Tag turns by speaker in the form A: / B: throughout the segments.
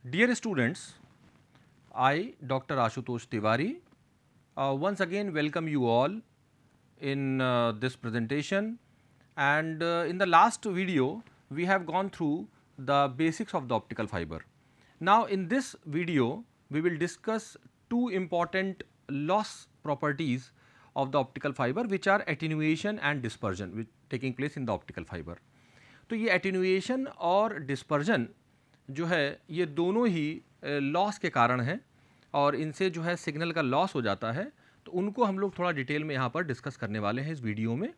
A: Dear students, I, Dr. Ashutosh Tiwari, once again welcome you all in this presentation. And in the last video, we have gone through the basics of the optical fiber. Now, in this video, we will discuss two important loss properties of the optical fiber, which are attenuation and dispersion, which taking place in the optical fiber. तो ये attenuation और dispersion जो है ये दोनों ही loss के कारण हैं और इनसे जो है सिग्नल का लॉस हो जाता है। तो उनको हम लोग थोड़ा डिटेल में यहाँ पर डिस्कस करने वाले हैं इस वीडियो में,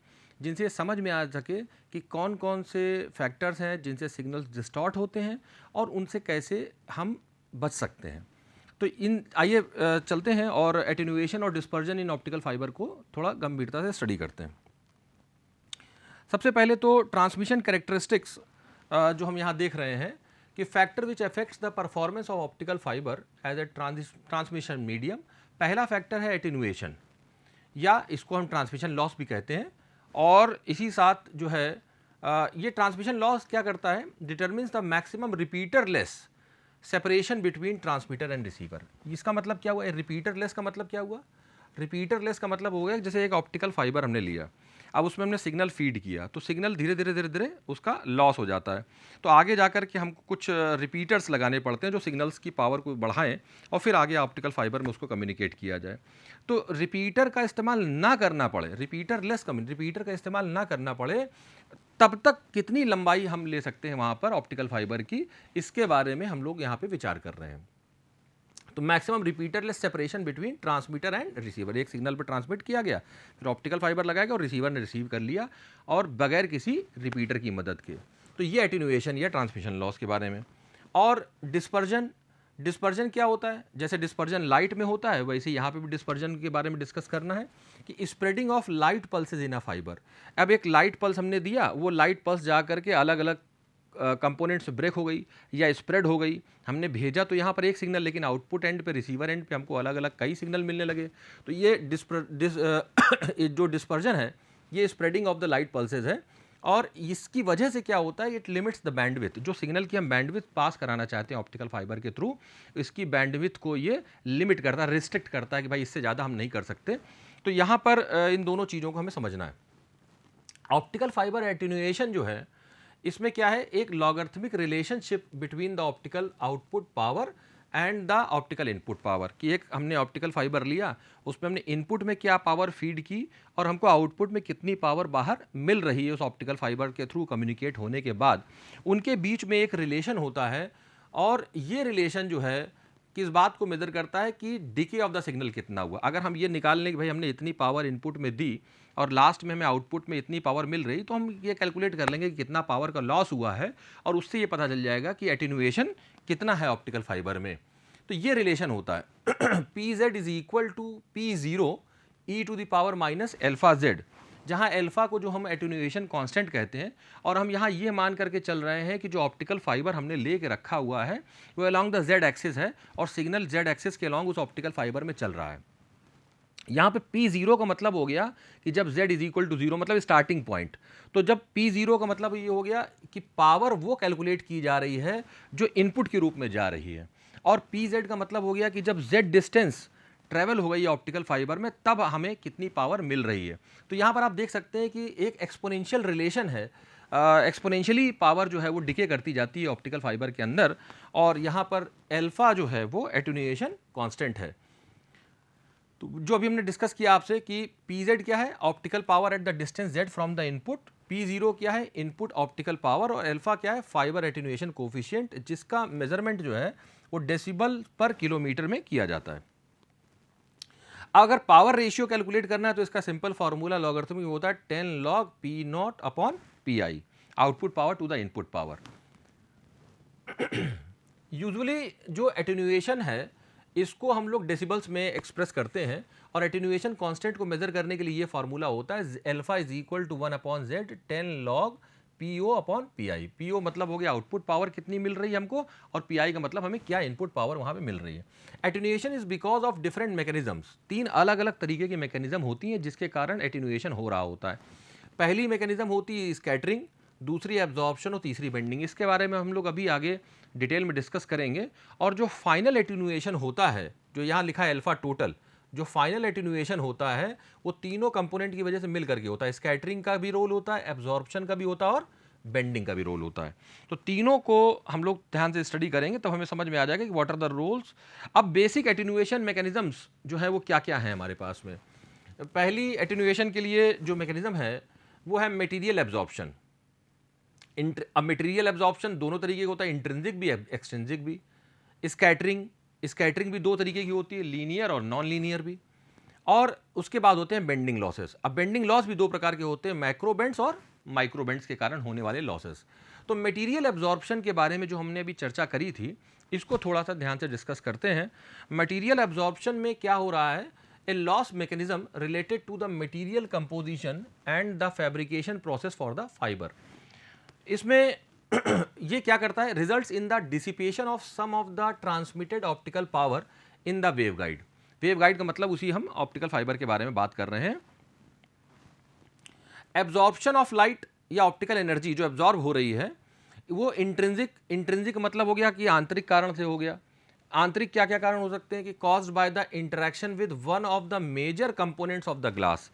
A: जिनसे ये समझ में आ सके कि कौन कौन से फैक्टर्स हैं जिनसे सिग्नल्स डिस्टॉर्ट होते हैं और उनसे कैसे हम बच सकते हैं। तो इन आइए चलते हैं और एटेन्यूएशन और डिस्पर्जन इन ऑप्टिकल फाइबर को थोड़ा गंभीरता से स्टडी करते हैं। सबसे पहले तो ट्रांसमिशन कैरेक्टरिस्टिक्स जो हम यहाँ देख रहे हैं कि factor which affects the performance of optical fibre as a transmission medium. पहला फैक्टर है एटेन्यूएशन, या इसको हम ट्रांसमिशन लॉस भी कहते हैं। और इसी साथ जो है ये ट्रांसमिशन लॉस क्या करता है, determines the maximum repeaterless separation between transmitter and receiver. इसका मतलब क्या हुआ, रिपीटरलेस का मतलब क्या हुआ, रिपीटरलेस का मतलब हो गया जैसे एक ऑप्टिकल फाइबर हमने लिया, अब उसमें हमने सिग्नल फीड किया तो सिग्नल धीरे धीरे उसका लॉस हो जाता है। तो आगे जाकर के हमको कुछ रिपीटर्स लगाने पड़ते हैं जो सिग्नल्स की पावर को बढ़ाएं और फिर आगे ऑप्टिकल फाइबर में उसको कम्युनिकेट किया जाए। तो रिपीटर का इस्तेमाल ना करना पड़े, रिपीटर का इस्तेमाल ना करना पड़े, तब तक कितनी लंबाई हम ले सकते हैं वहाँ पर ऑप्टिकल फाइबर की, इसके बारे में हम लोग यहाँ पे विचार कर रहे हैं। तो maximum repeaterless separation between transmitter and receiver, एक सिग्नल पर ट्रांसमिट किया गया, फिर ऑप्टिकल फाइबर लगाया गया और रिसीवर ने रिसीव कर लिया और बगैर किसी रिपीटर की मदद के। तो ये एटेन्यूएशन या ट्रांसमिशन लॉस के बारे में। और डिस्पर्जन, डिस्पर्जन क्या होता है, जैसे डिस्पर्जन लाइट में होता है वैसे यहाँ पे भी डिस्पर्जन के बारे में डिस्कस करना है कि spreading of light pulses in a fibre. अब एक लाइट पल्स हमने दिया, वो लाइट पल्स जा करके अलग अलग कंपोनेंट्स ब्रेक हो गई या स्प्रेड हो गई। हमने भेजा तो यहाँ पर एक सिग्नल, लेकिन आउटपुट एंड पे, रिसीवर एंड पे हमको अलग अलग कई सिग्नल मिलने लगे। तो ये जो डिस्पर्जन है ये spreading of the light pulses है। और इसकी वजह से क्या होता है, इट लिमिट्स द बैंडविथ, जो सिग्नल की हम बैंडविथ पास कराना चाहते हैं ऑप्टिकल फाइबर के थ्रू, इसकी बैंडविथ को ये लिमिट करता है, रिस्ट्रिक्ट करता है कि भाई इससे ज़्यादा हम नहीं कर सकते। तो यहाँ पर इन दोनों चीज़ों को हमें समझना है। ऑप्टिकल फाइबर एटेन्यूएशन जो है इसमें क्या है, एक logarithmic relationship between the optical output power and the optical input power, कि एक हमने ऑप्टिकल फाइबर लिया, उसमें हमने इनपुट में क्या पावर फीड की और हमको आउटपुट में कितनी पावर बाहर मिल रही है उस ऑप्टिकल फाइबर के थ्रू कम्युनिकेट होने के बाद, उनके बीच में एक रिलेशन होता है। और ये रिलेशन जो है किस बात को मेजर करता है कि डिके ऑफ द सिग्नल कितना हुआ। अगर हम ये निकाल लें कि भाई हमने इतनी पावर इनपुट में दी और लास्ट में हमें आउटपुट में इतनी पावर मिल रही, तो हम ये कैलकुलेट कर लेंगे कि कितना पावर का लॉस हुआ है और उससे ये पता चल जाएगा कि एटेन्यूएशन कितना है ऑप्टिकल फाइबर में। तो ये रिलेशन होता है P Z is equal to P zero e to the power minus alpha Z, जहाँ एल्फा को जो हम एटेन्यूएशन कांस्टेंट कहते हैं, और हम यहाँ ये मान करके चल रहे हैं कि जो ऑप्टिकल फाइबर हमने लेके रखा हुआ है वो अलॉन्ग द जेड एक्सिस है और सिग्नल जेड एक्सिस के अलॉन्ग उस ऑप्टिकल फाइबर में चल रहा है। यहाँ पे पी जीरो का मतलब हो गया कि जब z is equal to zero, मतलब स्टार्टिंग पॉइंट। तो जब पी जीरो का मतलब ये हो गया कि पावर वो कैलकुलेट की जा रही है जो इनपुट के रूप में जा रही है, और पी जेड का मतलब हो गया कि जब z डिस्टेंस ट्रेवल हो गई है ऑप्टिकल फाइबर में तब हमें कितनी पावर मिल रही है। तो यहाँ पर आप देख सकते हैं कि एक एक्सपोनेंशियल रिलेशन है, एक्सपोनेंशियली पावर जो है वो डिके करती जाती है ऑप्टिकल फाइबर के अंदर, और यहाँ पर एल्फा जो है वो एटेन्यूएशन कांस्टेंट है। तो जो अभी हमने डिस्कस किया आपसे कि पी जेड क्या है, optical power at the distance Z from the input, P zero क्या है, इनपुट ऑप्टिकल पावर, और एल्फा क्या है, फाइबर एटेन्यूएशन कोफिशिएंट, जिसका मेजरमेंट जो है वो डेसिबल पर किलोमीटर में किया जाता है। अगर पावर रेशियो कैलकुलेट करना है तो इसका सिंपल फॉर्मूला लॉगरिथमिक होता है 10 log P not upon P I, output power to the input power. Usually जो एटेन्यूएशन है इसको हम लोग डेसिबल्स में एक्सप्रेस करते हैं, और एटेन्यूएशन कांस्टेंट को मेजर करने के लिए ये फार्मूला होता है alpha is equal to 1 upon Z 10 log P O upon P I. P O मतलब हो गया आउटपुट पावर कितनी मिल रही है हमको, और पी आई का मतलब हमें क्या इनपुट पावर वहाँ पे मिल रही है। Attenuation is because of different mechanisms, तीन अलग अलग तरीके की मैकेनिज्म होती हैं जिसके कारण एटेन्यूएशन हो रहा होता है। पहली मैकेनिज्म होती है स्कैटरिंग, दूसरी एब्जॉर्प्शन और तीसरी बेंडिंग। इसके बारे में हम लोग अभी आगे डिटेल में डिस्कस करेंगे। और जो फाइनल एटीन्यूएशन होता है, जो यहाँ लिखा है अल्फा टोटल, जो फाइनल एटीन्यूएशन होता है वो तीनों कंपोनेंट की वजह से मिल करके होता है। स्कैटरिंग का भी रोल होता है, एब्जॉर्प्शन का भी होता है और बेंडिंग का भी रोल होता है। तो तीनों को हम लोग ध्यान से स्टडी करेंगे तो हमें समझ में आ जाएगा कि व्हाट आर द रोल्स। अब बेसिक एटीन्यूएशन मैकेनिज्म्स जो है वो क्या क्या हैं हमारे पास में। पहली एटीन्यूएशन के लिए जो मैकेनिज्म है वो है मटेरियल एब्जॉर्प्शन। अब मटेरियल एब्जॉर्प्शन दोनों तरीके का होता है, इंट्रिंसिक भी एक्सट्रिंसिक भी। स्कैटरिंग भी दो तरीके की होती है, लीनियर और नॉन लीनियर भी। और उसके बाद होते हैं बेंडिंग लॉसेस। अब बेंडिंग लॉस भी दो प्रकार के होते हैं, मैक्रो बेंड्स और माइक्रो बेंड्स के कारण होने वाले लॉसेस। तो मटेरियल एब्जॉर्प्शन के बारे में जो हमने अभी चर्चा करी थी, इसको थोड़ा सा ध्यान से डिस्कस करते हैं। मटेरियल एब्जॉर्प्शन में क्या हो रहा है, a loss mechanism related to the material composition and the fabrication process for the fibre. इसमें ये क्या करता है, results in the dissipation of some of the transmitted optical power in the waveguide. Waveguide का मतलब उसी हम ऑप्टिकल फाइबर के बारे में बात कर रहे हैं। एब्जॉर्प्शन ऑफ लाइट या ऑप्टिकल एनर्जी जो एब्जॉर्ब हो रही है वो इंट्रिंसिक मतलब हो गया कि आंतरिक कारण से हो गया। आंतरिक क्या क्या कारण हो सकते हैं कि caused by the interaction with one of the major components of the glass.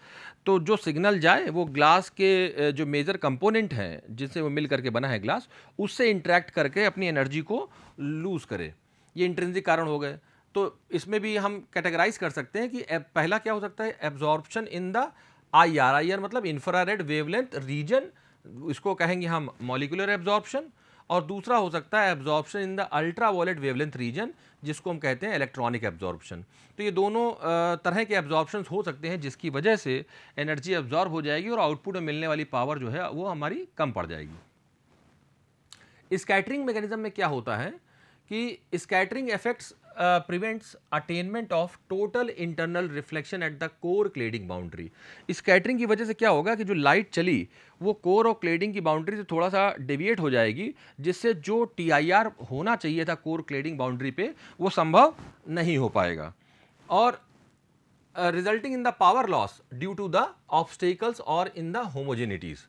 A: तो जो सिग्नल जाए वो ग्लास के जो मेजर कंपोनेंट हैं जिससे वो मिल करके बना है ग्लास, उससे इंटरेक्ट करके अपनी एनर्जी को लूज करे, ये इंट्रिंसिक कारण हो गए। तो इसमें भी हम कैटेगराइज कर सकते हैं कि पहला क्या हो सकता है, एब्जॉर्प्शन इन द IR मतलब इंफ्रारेड वेवलेंथ रीजन, इसको कहेंगे हम मॉलिक्यूलर एब्जॉर्प्शन। और दूसरा हो सकता है absorption in the ultraviolet wavelength region, जिसको हम कहते हैं इलेक्ट्रॉनिक एब्जॉर्प्शन। तो ये दोनों तरह के एब्जॉर्प्शंस हो सकते हैं जिसकी वजह से एनर्जी एब्जॉर्ब हो जाएगी और आउटपुट में मिलने वाली पावर जो है वो हमारी कम पड़ जाएगी। स्कैटरिंग मैकेनिज्म में क्या होता है कि scattering effects prevents attainment of total internal reflection at the core cladding boundary. Scattering की वजह से क्या होगा कि जो लाइट चली वो कोर और क्लेडिंग की बाउंड्री से थोड़ा सा डेविएट हो जाएगी, जिससे जो TIR होना चाहिए था कोर क्लेडिंग बाउंड्री पे वो संभव नहीं हो पाएगा। और resulting in the power loss due to the obstacles और इन द होमोजेनिटीज।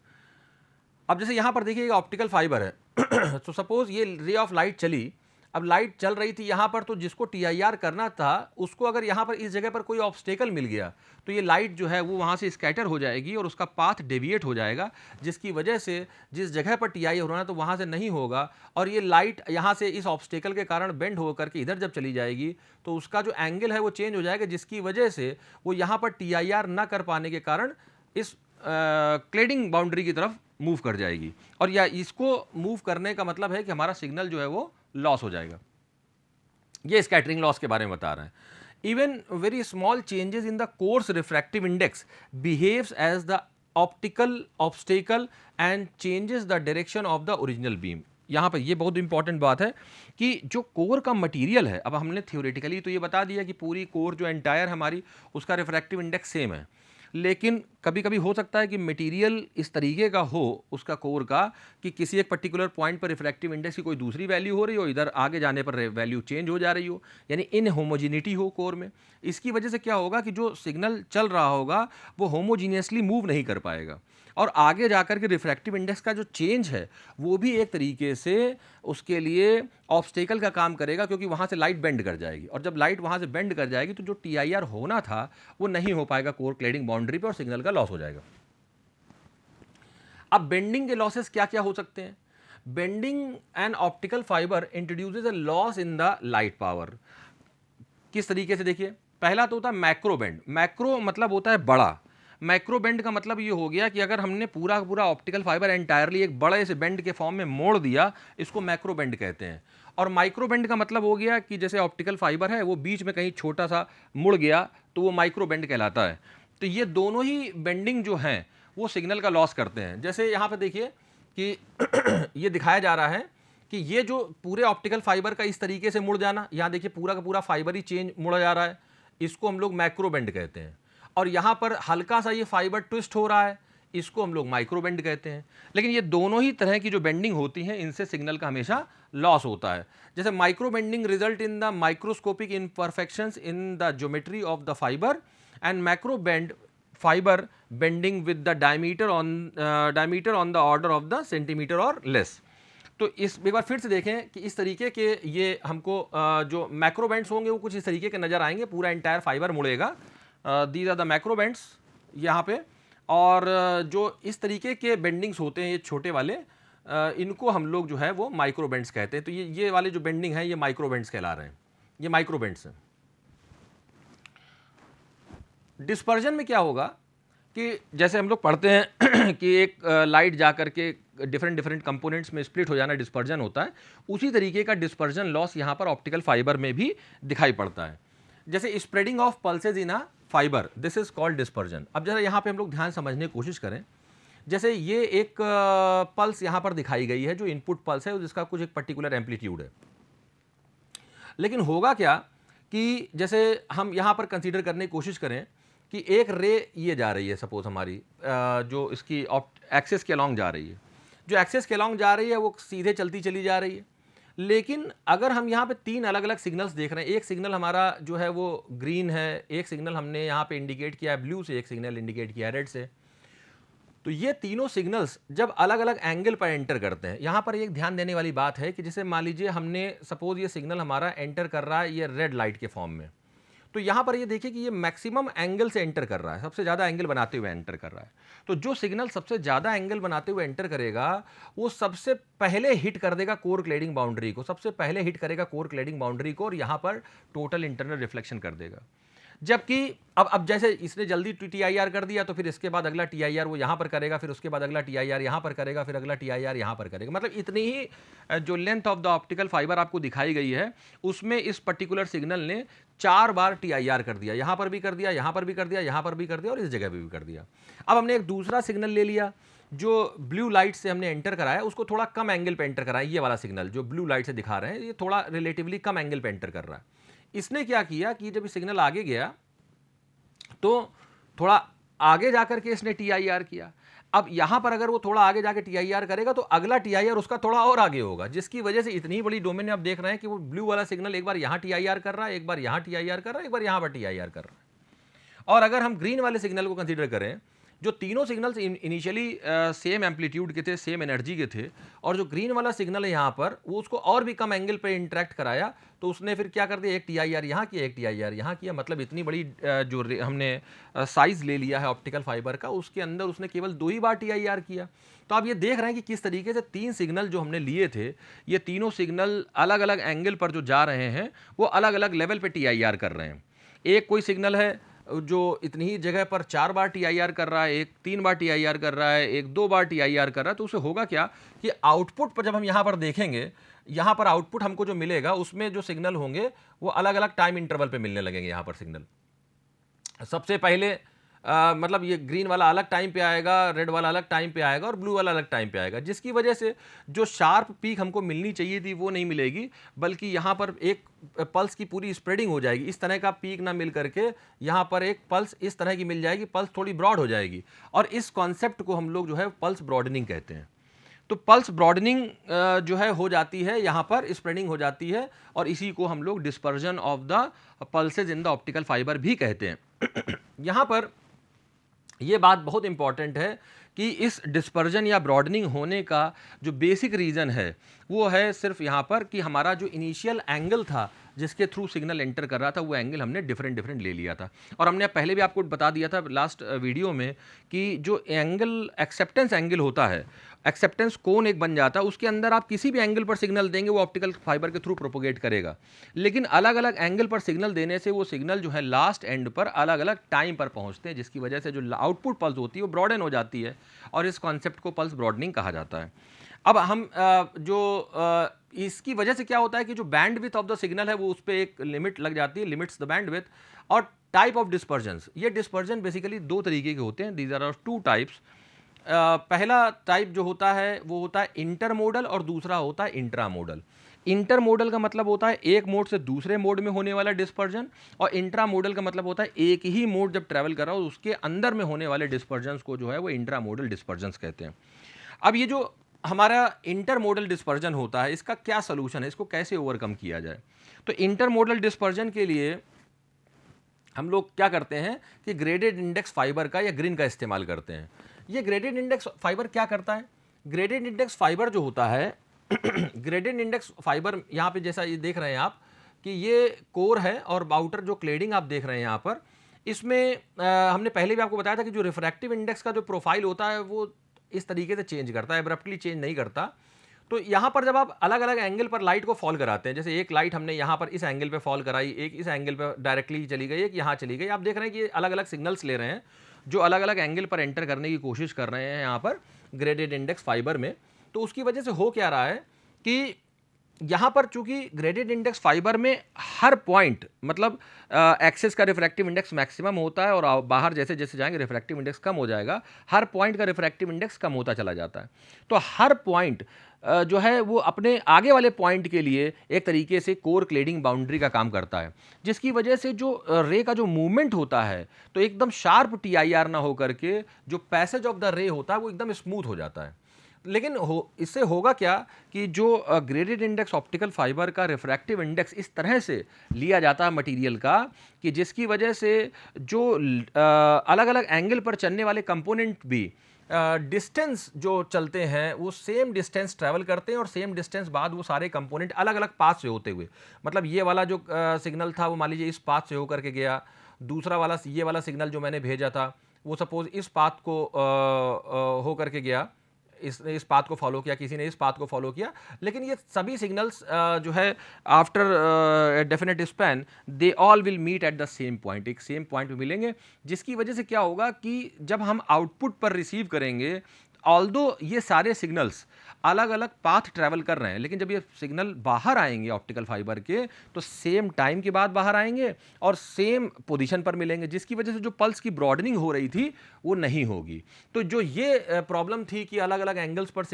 A: अब जैसे यहां पर देखिए ऑप्टिकल फाइबर है तो सपोज ये रे ऑफ लाइट चली, अब लाइट चल रही थी यहाँ पर, तो जिसको TIR करना था उसको अगर यहाँ पर इस जगह पर कोई ऑब्स्टेकल मिल गया तो ये लाइट जो है वो वहाँ से स्कैटर हो जाएगी और उसका पाथ डेविएट हो जाएगा, जिसकी वजह से जिस जगह पर TIR होना है तो वहाँ से नहीं होगा। और ये लाइट यहाँ से इस ऑब्स्टेकल के कारण बेंड होकर के इधर जब चली जाएगी तो उसका जो एंगल है वो चेंज हो जाएगा, जिसकी वजह से वो यहाँ पर TIR ना कर पाने के कारण इस क्लेडिंग बाउंड्री की तरफ मूव कर जाएगी। और या इसको मूव करने का मतलब है कि हमारा सिग्नल जो है वो लॉस हो जाएगा। ये स्कैटरिंग लॉस के बारे में बता रहे हैं। Even very small changes in the core refractive index behaves as the optical obstacle and changes the direction of the original beam. यहाँ पर ये बहुत इंपॉर्टेंट बात है कि जो कोर का मटेरियल है, अब हमने थ्योरेटिकली तो ये बता दिया कि पूरी कोर जो एंटायर हमारी उसका रिफ्रैक्टिव इंडेक्स सेम है, लेकिन कभी कभी हो सकता है कि मटेरियल इस तरीके का हो उसका कोर का कि किसी एक पर्टिकुलर पॉइंट पर रिफ्रैक्टिव इंडेक्स की कोई दूसरी वैल्यू हो रही हो, इधर आगे जाने पर वैल्यू चेंज हो जा रही हो, यानी इनहोमोजेनिटी हो कोर में। इसकी वजह से क्या होगा कि जो सिग्नल चल रहा होगा वो होमोजीनियसली मूव नहीं कर पाएगा और आगे जाकर के रिफ्रैक्टिव इंडेक्स का जो चेंज है वो भी एक तरीके से उसके लिए ऑब्स्टेकल का काम करेगा, क्योंकि वहाँ से लाइट बेंड कर जाएगी और जब लाइट वहाँ से बेंड कर जाएगी तो जो TIR होना था वो नहीं हो पाएगा कोर क्लेडिंग बाउंड्री पे और सिग्नल का लॉस हो जाएगा। अब बेंडिंग के लॉसेस क्या क्या हो सकते हैं। Bending an optical fibre introduces a loss in the light power. किस तरीके से, देखिए पहला तो होता है मैक्रो बेंड। मैक्रो मतलब होता है बड़ा। मैक्रो बेंड का मतलब ये हो गया कि अगर हमने पूरा का पूरा ऑप्टिकल फाइबर एंटायरली एक बड़े से बेंड के फॉर्म में मोड़ दिया, इसको मैक्रो बेंड कहते हैं। और माइक्रो बेंड का मतलब हो गया कि जैसे ऑप्टिकल फाइबर है वो बीच में कहीं छोटा सा मुड़ गया तो वो माइक्रो बेंड कहलाता है। तो ये दोनों ही बेंडिंग जो हैं वो सिग्नल का लॉस करते हैं। जैसे यहाँ पे देखिए कि ये दिखाया जा रहा है कि ये जो पूरे ऑप्टिकल फाइबर का इस तरीके से मुड़ जाना, यहाँ देखिए पूरा का पूरा फाइबर ही चेंज मुड़ा जा रहा है, इसको हम लोग मैक्रो बेंड कहते हैं। और यहाँ पर हल्का सा ये फाइबर ट्विस्ट हो रहा है, इसको हम लोग माइक्रो बेंड कहते हैं। लेकिन ये दोनों ही तरह की जो बेंडिंग होती हैं इनसे सिग्नल का हमेशा लॉस होता है। जैसे micro bending result in the microscopic imperfections in the geometry of the fibre and macro bend fiber bending with the diameter on the order of the centimeter or less. तो इस एक बार फिर से देखें कि इस तरीके के ये हमको जो मैक्रो बेंड्स होंगे वो कुछ इस तरीके के नज़र आएंगे, पूरा इंटायर फाइबर मुड़ेगा, these are the macro bends यहाँ पे। और जो इस तरीके के बेंडिंग्स होते हैं ये छोटे वाले, इनको हम लोग जो है वो माइक्रो बेंड्स कहते हैं। तो ये वाले जो बेंडिंग है ये माइक्रो बेंड्स कहला रहे हैं, ये माइक्रो बेंड्स हैं। डिस्पर्जन में क्या होगा कि जैसे हम लोग पढ़ते हैं कि एक लाइट जा करके डिफरेंट कंपोनेंट्स में स्प्लिट हो जाना डिस्पर्जन होता है, उसी तरीके का डिस्पर्जन लॉस यहाँ पर ऑप्टिकल फाइबर में भी दिखाई पड़ता है। जैसे spreading of pulses in a fibre, this is called dispersion. अब जरा यहाँ पे हम लोग ध्यान समझने की कोशिश करें। जैसे ये एक पल्स यहाँ पर दिखाई गई है जो इनपुट पल्स है, जिसका कुछ एक पर्टिकुलर एम्पलीट्यूड है। लेकिन होगा क्या कि जैसे हम यहाँ पर कंसीडर करने की कोशिश करें कि एक रे ये जा रही है, सपोज हमारी जो इसकी एक्सेस के अलॉन्ग जा रही है, जो एक्सेस के अलॉन्ग जा रही है वो सीधे चलती चली जा रही है। लेकिन अगर हम यहाँ पे तीन अलग अलग सिग्नल्स देख रहे हैं, एक सिग्नल हमारा जो है वो ग्रीन है, एक सिग्नल हमने यहाँ पे इंडिकेट किया है ब्लू से, एक सिग्नल इंडिकेट किया है रेड से। तो ये तीनों सिग्नल्स जब अलग अलग एंगल पर एंटर करते हैं, यहाँ पर एक ध्यान देने वाली बात है कि जैसे मान लीजिए हमने सपोज ये सिग्नल हमारा एंटर कर रहा है ये रेड लाइट के फॉर्म में, तो यहाँ पर ये देखिए कि ये मैक्सिमम एंगल से एंटर कर रहा है, सबसे ज़्यादा एंगल बनाते हुए एंटर कर रहा है। तो जो सिग्नल सबसे ज़्यादा एंगल बनाते हुए एंटर करेगा वो सबसे पहले हिट कर देगा कोर क्लेडिंग बाउंड्री को, सबसे पहले हिट करेगा कोर क्लेडिंग बाउंड्री को और यहाँ पर टोटल इंटरनल रिफ्लेक्शन कर देगा। जबकि अब जैसे इसने जल्दी TIR कर दिया तो फिर इसके बाद अगला TIR वो यहाँ पर करेगा, फिर उसके बाद अगला TIR यहाँ पर करेगा, फिर अगला TIR यहाँ पर करेगा। मतलब इतनी ही जो length of the optical fibre आपको दिखाई गई है उसमें इस पर्टिकुलर सिग्नल ने 4 बार TIR कर दिया, यहाँ पर भी कर दिया, यहाँ पर भी कर दिया, यहाँ पर भी कर दिया और इस जगह पर भी कर दिया। अब हमने एक दूसरा सिग्नल ले लिया जो ब्लू लाइट से हमने एंटर कराया, उसको थोड़ा कम एंगल पे एंटर कराया। ये वाला सिग्नल जो ब्लू लाइट से दिखा रहे हैं ये थोड़ा रिलेटिवली कम एंगल पे एंटर कर रहा है। इसने क्या किया कि जब सिग्नल आगे गया तो थोड़ा आगे जाकर के इसने TIR किया। अब यहां पर अगर वो थोड़ा आगे जाके TIR करेगा तो अगला TIR उसका थोड़ा और आगे होगा, जिसकी वजह से इतनी बड़ी डोमेन में आप देख रहे हैं कि वो ब्लू वाला सिग्नल एक बार यहां TIR कर रहा है, एक बार यहां TIR कर रहा है, एक बार यहां पर TIR कर रहा है। और अगर हम ग्रीन वाले सिग्नल को कंसीडर करें, जो तीनों सिग्नल्स इनिशियली सेम एम्पलीट्यूड के थे, सेम एनर्जी के थे, और जो ग्रीन वाला सिग्नल है यहाँ पर वो उसको और भी कम एंगल पे इंटरेक्ट कराया, तो उसने फिर क्या कर दिया, एक TIR यहाँ किया, एक TIR यहाँ किया। मतलब इतनी बड़ी जो हमने साइज ले लिया है ऑप्टिकल फाइबर का, उसके अंदर उसने केवल 2 ही बार TIR किया। तो आप ये देख रहे हैं कि किस तरीके से 3 सिग्नल जो हमने लिए थे, ये तीनों सिग्नल अलग अलग एंगल पर जो जा रहे हैं वो अलग अलग लेवल पर TIR कर रहे हैं। एक कोई सिग्नल है जो इतनी ही जगह पर 4 बार TIR कर रहा है, एक 3 बार TIR कर रहा है, एक 2 बार TIR कर रहा है। तो उससे होगा क्या कि आउटपुट पर जब हम यहाँ पर देखेंगे, यहाँ पर आउटपुट हमको जो मिलेगा उसमें जो सिग्नल होंगे वो अलग अलग टाइम इंटरवल पे मिलने लगेंगे। यहाँ पर सिग्नल सबसे पहले मतलब ये ग्रीन वाला अलग टाइम पे आएगा, रेड वाला अलग टाइम पे आएगा और ब्लू वाला अलग टाइम पे आएगा, जिसकी वजह से जो शार्प पीक हमको मिलनी चाहिए थी वो नहीं मिलेगी, बल्कि यहाँ पर एक पल्स की पूरी स्प्रेडिंग हो जाएगी। इस तरह का पीक ना मिल करके यहाँ पर एक पल्स इस तरह की मिल जाएगी, पल्स थोड़ी ब्रॉड हो जाएगी, और इस कॉन्सेप्ट को हम लोग जो है पल्स ब्रॉडनिंग कहते हैं। तो पल्स ब्रॉडनिंग जो है हो जाती है, यहाँ पर स्प्रेडिंग हो जाती है, और इसी को हम लोग dispersion of the pulses in the optical fibre भी कहते हैं। यहाँ पर ये बात बहुत इंपॉर्टेंट है कि इस डिस्पर्जन या ब्रॉडनिंग होने का जो बेसिक रीज़न है वो है सिर्फ यहाँ पर कि हमारा जो इनिशियल एंगल था जिसके थ्रू सिग्नल एंटर कर रहा था वो एंगल हमने डिफरेंट ले लिया था। और हमने पहले भी आपको बता दिया था लास्ट वीडियो में कि जो एंगल एक्सेप्टेंस एंगल होता है, एक्सेप्टेंस कोन एक बन जाता है, उसके अंदर आप किसी भी एंगल पर सिग्नल देंगे वो ऑप्टिकल फाइबर के थ्रू प्रोपोगेट करेगा। लेकिन अलग अलग एंगल पर सिग्नल देने से वो सिग्नल जो है लास्ट एंड पर अलग अलग टाइम पर पहुंचते हैं, जिसकी वजह से जो आउटपुट पल्स होती है वो ब्रॉडन हो जाती है, और इस कॉन्सेप्ट को पल्स ब्रॉडनिंग कहा जाता है। अब हम इसकी वजह से क्या होता है कि जो band width of the signal है वो उस पर एक लिमिट लग जाती है, लिमिट्स द बैंड विथ। और टाइप ऑफ डिस्पर्जन्स, ये डिस्पर्जन बेसिकली 2 तरीके के होते हैं, दीज आर 2 टाइप्स। पहला टाइप जो होता है वो होता है इंटरमोडल और दूसरा होता है इंट्रामोडल। इंटरमोडल का मतलब होता है एक मोड से दूसरे मोड में होने वाला डिस्पर्जन, और इंट्रामोडल का मतलब होता है एक ही मोड जब ट्रैवल कर रहा हो उसके अंदर में होने वाले डिस्पर्जन्स को जो है वो इंट्रामोडल डिस्पर्जन्स कहते हैं। अब ये जो हमारा इंटरमोडल डिस्पर्जन होता है इसका क्या सोल्यूशन है, इसको कैसे ओवरकम किया जाए? तो इंटरमोडल डिस्पर्जन के लिए हम लोग क्या करते हैं कि ग्रेडेड इंडेक्स फाइबर का या ग्रीन का इस्तेमाल करते हैं। ये ग्रेडेड इंडेक्स फाइबर क्या करता है? ग्रेडेड इंडेक्स फाइबर जो होता है ग्रेडेड इंडेक्स फाइबर यहाँ पे जैसा ये देख रहे हैं आप कि ये कोर है और आउटर जो क्लेडिंग आप देख रहे हैं यहाँ पर, इसमें हमने पहले भी आपको बताया था कि जो रिफ्रैक्टिव इंडेक्स का जो प्रोफाइल होता है वो इस तरीके से चेंज करता है, एब्रप्टली चेंज नहीं करता। तो यहाँ पर जब आप अलग अलग एंगल पर लाइट को फॉल कराते हैं, जैसे एक लाइट हमने यहाँ पर इस एंगल पे फॉल कराई, एक इस एंगल पे डायरेक्टली चली गई, एक यहाँ चली गई, आप देख रहे हैं कि अलग अलग सिग्नल्स ले रहे हैं जो अलग अलग एंगल पर एंटर करने की कोशिश कर रहे हैं यहाँ पर ग्रेडेड इंडेक्स फाइबर में। तो उसकी वजह से हो क्या रहा है कि यहाँ पर चूंकि ग्रेडेड इंडेक्स फाइबर में हर पॉइंट मतलब एक्सेस का रिफ्रैक्टिव इंडेक्स मैक्सिमम होता है और बाहर जैसे जैसे जाएंगे रिफ्रैक्टिव इंडेक्स कम हो जाएगा, हर पॉइंट का रिफ्रैक्टिव इंडेक्स कम होता चला जाता है। तो हर पॉइंट जो है वो अपने आगे वाले पॉइंट के लिए एक तरीके से कोर क्लेडिंग बाउंड्री का काम करता है, जिसकी वजह से जो रे का जो मूवमेंट होता है तो एकदम शार्प TIR ना हो करके जो पैसेज ऑफ द रे होता है वो एकदम स्मूथ हो जाता है। लेकिन इससे होगा क्या कि जो ग्रेडेड इंडेक्स ऑप्टिकल फाइबर का रिफ्रैक्टिव इंडेक्स इस तरह से लिया जाता है मटेरियल का कि जिसकी वजह से जो अलग अलग एंगल पर चलने वाले कंपोनेंट भी डिस्टेंस जो चलते हैं वो सेम डिस्टेंस ट्रैवल करते हैं और सेम डिस्टेंस बाद वो सारे कंपोनेंट अलग अलग पाथ से होते हुए, मतलब ये वाला जो सिग्नल था वो मान लीजिए इस पाथ से होकर के गया, दूसरा वाला ये वाला सिग्नल जो मैंने भेजा था वो सपोज इस पाथ को हो करके गया, इस पाथ को फॉलो किया, किसी ने इस पाथ को फॉलो किया, लेकिन ये सभी सिग्नल्स जो है after definite span they all will meet at the same point, एक सेम पॉइंट पे मिलेंगे, जिसकी वजह से क्या होगा कि जब हम आउटपुट पर रिसीव करेंगे, ऑल्दो ये सारे सिग्नल्स अलग अलग पाथ ट्रैवल कर रहे हैं, लेकिन जब ये सिग्नल बाहर आएंगे ऑप्टिकल फाइबर के तो सेम टाइम के बाद बाहर आएंगे और सेम पोजीशन पर मिलेंगे, जिसकी वजह से जो पल्स की ब्रॉडनिंग हो रही थी वो नहीं होगी। तो जो ये प्रॉब्लम थी कि अलग अलग एंगल्स पर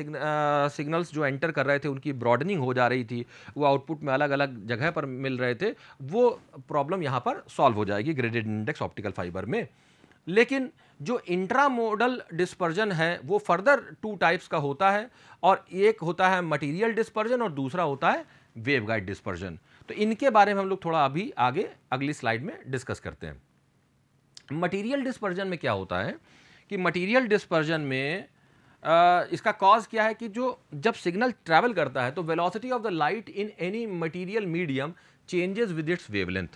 A: सिग्नल्स जो एंटर कर रहे थे उनकी ब्रॉडनिंग हो जा रही थी, वो आउटपुट में अलग अलग जगह पर मिल रहे थे, वो प्रॉब्लम यहाँ पर सॉल्व हो जाएगी ग्रेडेड इंडेक्स ऑप्टिकल फाइबर में। लेकिन जो इंट्रामोडल डिस्पर्जन है वो फर्दर 2 टाइप्स का होता है, और एक होता है मटेरियल डिस्पर्जन और दूसरा होता है वेवगाइड डिस्पर्जन। तो इनके बारे में हम लोग थोड़ा अभी आगे अगली स्लाइड में डिस्कस करते हैं। मटेरियल डिस्पर्जन में क्या होता है कि मटेरियल डिस्पर्जन में इसका कॉज क्या है कि जो जब सिग्नल ट्रैवल करता है तो velocity of the light in any material medium changes with its wavelength.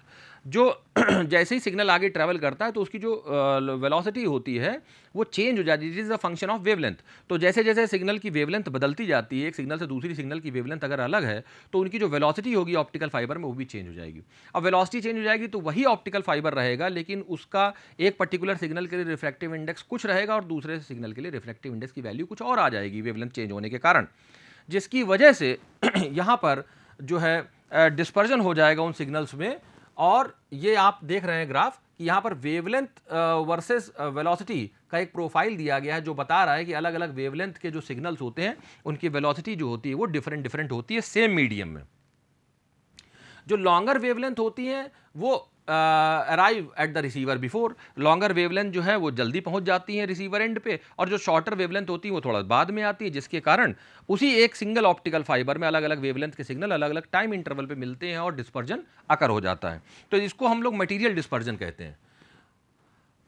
A: जो जैसे ही सिग्नल आगे ट्रैवल करता है तो उसकी जो वेलोसिटी होती है वो चेंज हो जाती है, it is a function of wavelength. तो जैसे जैसे सिग्नल की वेवलेंथ बदलती जाती है, एक सिग्नल से दूसरी सिग्नल की वेवलेंथ अगर अलग है तो उनकी जो वेलोसिटी होगी ऑप्टिकल फाइबर में वो भी चेंज हो जाएगी। अब वेलोसिटी चेंज हो जाएगी तो वही ऑप्टिकल फाइबर रहेगा, लेकिन उसका एक पर्टिकुलर सिग्नल के लिए रिफ्रैक्टिव इंडेक्स कुछ रहेगा और दूसरे सिग्नल के लिए रिफ्रैक्टिव इंडेक्स की वैल्यू कुछ और आ जाएगी वेवलेंथ चेंज होने के कारण, जिसकी वजह से यहाँ पर जो है डिस्पर्जन हो जाएगा उन सिग्नल्स में। और ये आप देख रहे हैं ग्राफ कि यहाँ पर वेवलेंथ वर्सेस वेलोसिटी का एक प्रोफाइल दिया गया है जो बता रहा है कि अलग अलग वेवलेंथ के जो सिग्नल्स होते हैं उनकी वेलोसिटी जो होती है वो डिफरेंट होती है सेम मीडियम में। जो लॉन्गर वेवलेंथ होती हैं वो arrive at the receiver before, longer wavelength जो है वो जल्दी पहुंच जाती हैं रिसीवर एंड पे, और जो शॉर्टर वेवलेंथ होती है वो थोड़ा बाद में आती है, जिसके कारण उसी एक सिंगल ऑप्टिकल फाइबर में अलग अलग वेवलेंथ के सिग्नल अलग अलग टाइम इंटरवल पे मिलते हैं और डिस्पर्जन अकर हो जाता है। तो इसको हम लोग मटीरियल डिस्पर्जन कहते हैं।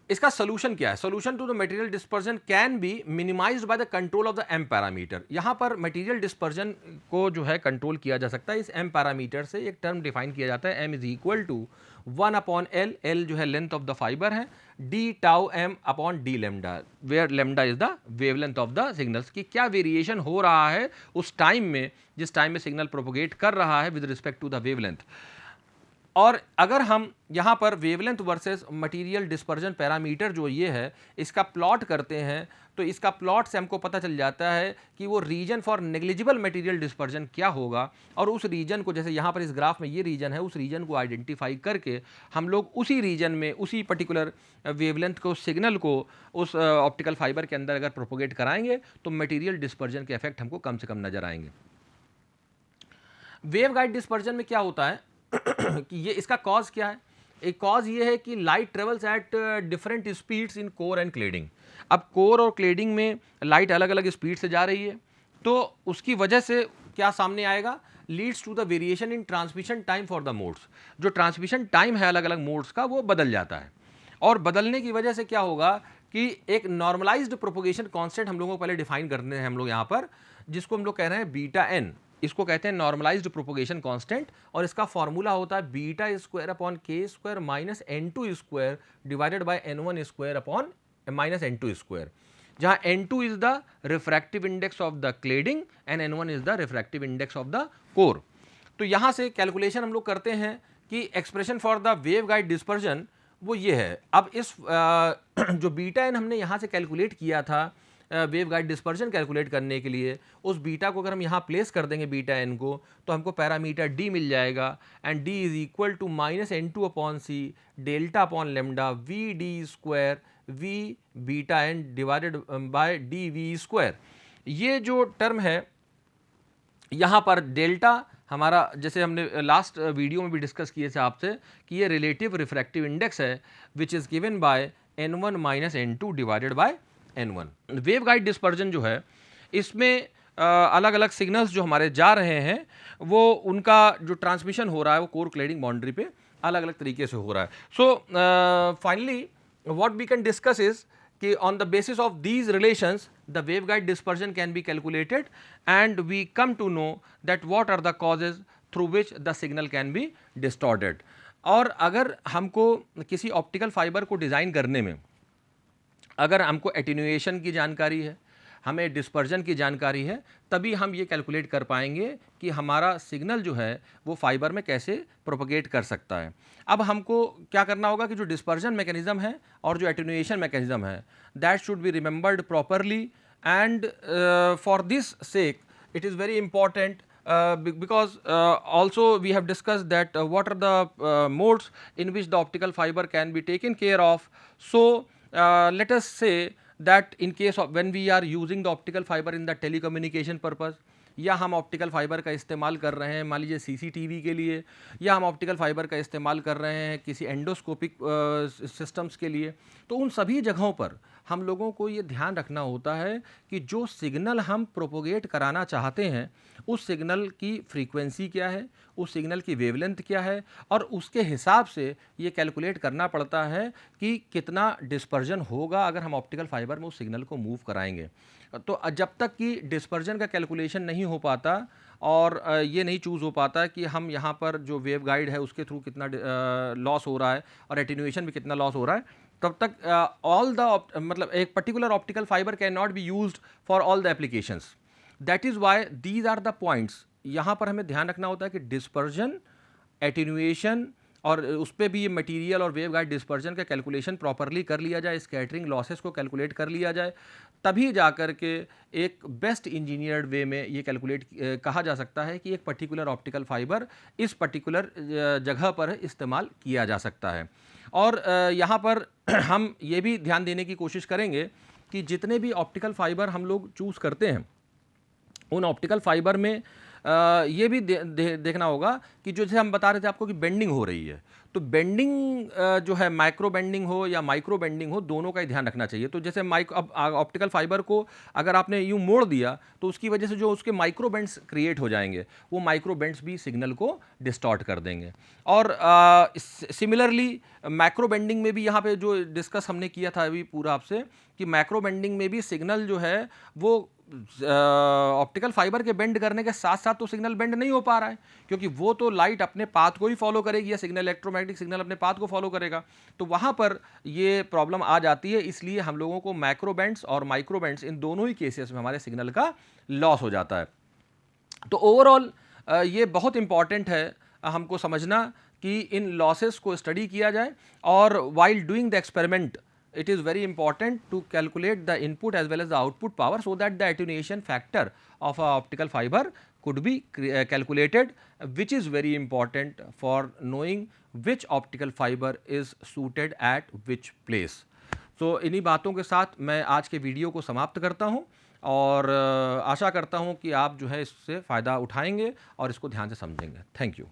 A: इसका सोल्यूशन क्या है? Solution to the material dispersion can be minimised by the control of the M parameter. यहां पर मटेरियल डिस्पर्जन को जो है कंट्रोल किया जा सकता है इस एम पैरामीटर से। एक टर्म डिफाइन किया जाता है, M is equal to 1/L, L जो है लेंथ ऑफ द फाइबर है, D tau M upon D lambda, where lambda is the wavelength of the signals, की क्या वेरिएशन हो रहा है उस टाइम में जिस टाइम में सिग्नल प्रोपोगेट कर रहा है with respect to the wavelength. और अगर हम यहाँ पर wavelength versus material dispersion parameter जो ये है इसका प्लॉट करते हैं तो इसका प्लॉट से हमको पता चल जाता है कि वो region for negligible material dispersion क्या होगा, और उस रीजन को, जैसे यहाँ पर इस ग्राफ में ये रीजन है, उस रीजन को आइडेंटिफाई करके हम लोग उसी रीजन में उसी पर्टिकुलर वेवलेंथ को सिग्नल को उस ऑप्टिकल फाइबर के अंदर अगर प्रोपोगेट कराएंगे तो मटेरियल डिस्पर्जन के इफेक्ट हमको कम से कम नजर आएंगे। वेव गाइड डिस्पर्जन में क्या होता है कि ये इसका कॉज क्या है? एक कॉज ये है कि light travels at different speeds in core and cladding. अब कोर और क्लेडिंग में लाइट अलग अलग स्पीड से जा रही है, तो उसकी वजह से क्या सामने आएगा leads to the variation in transmission time for the modes. जो ट्रांसमिशन टाइम है अलग अलग मोड्स का वो बदल जाता है, और बदलने की वजह से क्या होगा कि एक नॉर्मलाइज्ड प्रोपोगेशन कांस्टेंट हम लोगों को पहले डिफाइन करने हैं हम लोग यहाँ पर, जिसको हम लोग कह रहे हैं बीटा एन। इसको कहते हैं नॉर्मलाइज्ड प्रोपोगेशन कांस्टेंट, और इसका फॉर्मूला होता है बीटा स्क्वायर अपॉन के square minus n2 square divided by n1 square upon minus n2 square, जहां n2 is the refractive index of the cladding and n1 is the refractive index of the core. तो यहां से calculation हम लोग करते हैं कि expression for the wave guide dispersion वो ये है। अब इस जो बीटा एन हमने यहाँ से कैलकुलेट किया था वेव गाइड डिस्पर्जन कैलकुलेट करने के लिए, उस बीटा को अगर हम यहाँ प्लेस कर देंगे बीटा एन को, तो हमको पैरामीटर डी मिल जाएगा, and D is equal to minus n2 upon C delta upon lambda V D square V beta N divided by D V square. ये जो टर्म है यहाँ पर डेल्टा हमारा, जैसे हमने लास्ट वीडियो में भी डिस्कस किए थे आपसे कि ये रिलेटिव रिफ्रैक्टिव इंडेक्स है which is given by n1 minus n2 divided by n1। Wave guide dispersion जो है इसमें अलग अलग सिग्नल्स जो हमारे जा रहे हैं वो उनका जो ट्रांसमिशन हो रहा है वो कोर क्लेडिंग बाउंड्री पे अलग अलग तरीके से हो रहा है। So finally what we can discuss is कि on the basis of these relations the waveguide dispersion can be calculated and we come to know that what are the causes through which the signal can be distorted। और अगर हमको किसी optical fibre को design करने में अगर हमको attenuation की जानकारी है, हमें डिस्पर्जन की जानकारी है, तभी हम ये कैलकुलेट कर पाएंगे कि हमारा सिग्नल जो है वो फाइबर में कैसे प्रोपगेट कर सकता है। अब हमको क्या करना होगा कि जो डिस्पर्जन मैकेनिज्म है और जो एटेन्यूएशन मैकेनिज्म है that should be remembered properly, and for this sake it is very important because also we have discussed that what are the modes in which the optical fiber can be taken care of. So let us say that in case of when we are using the optical fiber in the telecommunication purpose, या हम optical fibre का इस्तेमाल कर रहे हैं मान लीजिए CCTV के लिए, या हम ऑप्टिकल फाइबर का इस्तेमाल कर रहे हैं किसी एंडोस्कोपिक सिस्टम्स के लिए, तो उन सभी जगहों पर हम लोगों को ये ध्यान रखना होता है कि जो सिग्नल हम प्रोपोगेट कराना चाहते हैं उस सिग्नल की फ्रीक्वेंसी क्या है, उस सिग्नल की वेवलेंथ क्या है, और उसके हिसाब से ये कैलकुलेट करना पड़ता है कि कितना डिस्पर्जन होगा अगर हम ऑप्टिकल फाइबर में उस सिग्नल को मूव कराएंगे। तो जब तक कि डिस्पर्जन का कैलकुलेशन नहीं हो पाता और ये नहीं चूज़ हो पाता कि हम यहाँ पर जो वेव गाइड है उसके थ्रू कितना लॉस हो रहा है और एटेन्यूएशन भी कितना लॉस हो रहा है, तब तक ऑल द मतलब एक particular optical fibre can not be used for all the applications. That is why these are the points. यहाँ पर हमें ध्यान रखना होता है कि डिस्पर्जन, एटेन्यूएशन और उस पर भी ये मटेरियल और वेव गाइड डिस्पर्जन का कैलकुलेशन प्रॉपरली कर लिया जाए, स्कैटरिंग लॉसेस को कैलकुलेट कर लिया जाए, तभी जा कर के एक बेस्ट इंजीनियर्ड वे में ये कैलकुलेट कहा जा सकता है कि एक पर्टिकुलर ऑप्टिकल फाइबर इस पर्टिकुलर जगह पर इस्तेमाल किया जा सकता है। और यहाँ पर हम ये भी ध्यान देने की कोशिश करेंगे कि जितने भी ऑप्टिकल फाइबर हम लोग चूज़ करते हैं उन ऑप्टिकल फाइबर में ये भी देखना होगा कि जो जैसे हम बता रहे थे आपको कि बेंडिंग हो रही है, तो बेंडिंग जो है माइक्रो बेंडिंग हो या माइक्रो बेंडिंग हो, दोनों का ही ध्यान रखना चाहिए। तो जैसे अब ऑप्टिकल फाइबर को अगर आपने यूँ मोड़ दिया तो उसकी वजह से जो उसके माइक्रो बेंड्स क्रिएट हो जाएंगे, वो माइक्रो बेंड्स भी सिग्नल को डिस्टॉर्ट कर देंगे। और सिमिलरली मैक्रो बेंडिंग में भी यहाँ पे जो डिस्कस हमने किया था अभी पूरा आपसे कि मैक्रो बेंडिंग में भी सिग्नल जो है वो ऑप्टिकल फाइबर के बेंड करने के साथ साथ तो सिग्नल बेंड नहीं हो पा रहा है, क्योंकि वो तो लाइट अपने पाथ को ही फॉलो करेगी या सिग्नल इलेक्ट्रोमैग्नेटिक सिग्नल अपने पाथ को फॉलो करेगा, तो वहाँ पर ये प्रॉब्लम आ जाती है। इसलिए हम लोगों को मैक्रो बेंड्स और माइक्रो बेंड्स इन दोनों ही केसेस में हमारे सिग्नल का लॉस हो जाता है। तो ओवरऑल ये बहुत इंपॉर्टेंट है हमको समझना कि इन लॉसेस को स्टडी किया जाए, और while doing the experiment it is very important to calculate the input as well as the output power so that the attenuation factor of a optical fiber could be calculated, which is very important for knowing which optical fiber is suited at which place. So इन्हीं बातों के साथ मैं आज के video को समाप्त करता हूँ और आशा करता हूँ कि आप जो है इससे फ़ायदा उठाएंगे और इसको ध्यान से समझेंगे। Thank you.